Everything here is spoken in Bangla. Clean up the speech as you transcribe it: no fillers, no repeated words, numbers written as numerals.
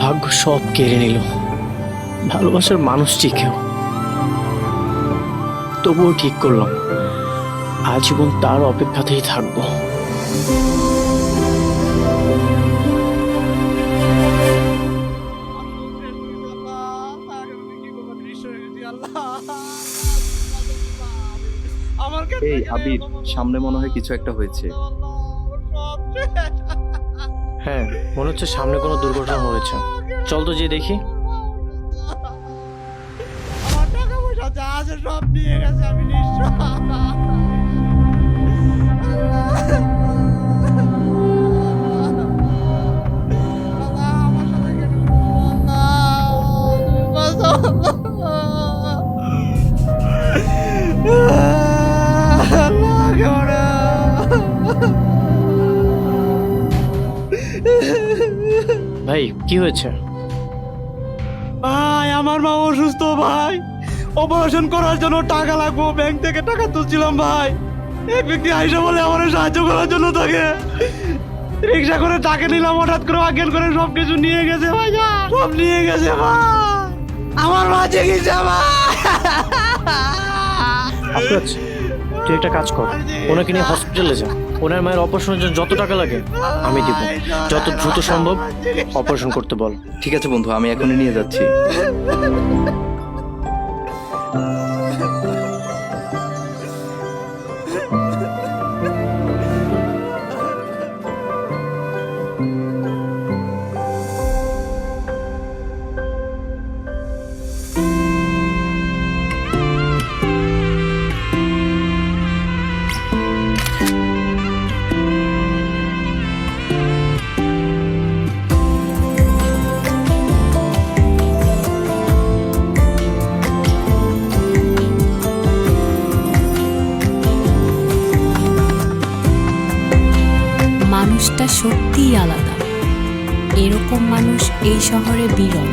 ভাগ্য সব কেড়ে নিল, ভালোবাসার মানুষটিকেও। তবুও ঠিক করলাম আজীবন তার অপেক্ষাতেই থাকবো। এই আবির, সামনে মনে হয় কিছু একটা হয়েছে। হ্যাঁ, মনে হচ্ছে সামনে কোনো দুর্ঘটনা হয়েছে। চল তো যে দেখি। আমার টাকা পয়সা যা আছে সব নিয়ে গেছে, আমি নিঃস্ব। আমার সাথে কেন ভাই কি হয়েছে? ভাই আমার মা অসুস্থ ভাই, অপারেশন করার জন্য টাকা লাগবো, ব্যাংক থেকে টাকা তুলছিলাম ভাই। এক ব্যক্তি আইসা বলে আমার সাহায্য করার জন্য তাকে রিক্সা করে টাকা নিলাম, হঠাৎ করে অজ্ঞান করে সবকিছু নিয়ে গেছে ভাই, সব নিয়ে গেছে ভাই। আমার মা চিকিৎসা ভাই। আফরাজ, তুই একটা কাজ কর, ওনাকে নিয়ে হসপিটালে যা। ওনার মায়ের অপারেশনের জন্য যত টাকা লাগে আমি দিব, যত দ্রুত সম্ভব অপারেশন করতে বল। ঠিক আছে বন্ধু, আমি এখনই নিয়ে যাচ্ছি। মানুষটা সত্যিই আলাদা, এরকম মানুষ এই শহরে বিরল।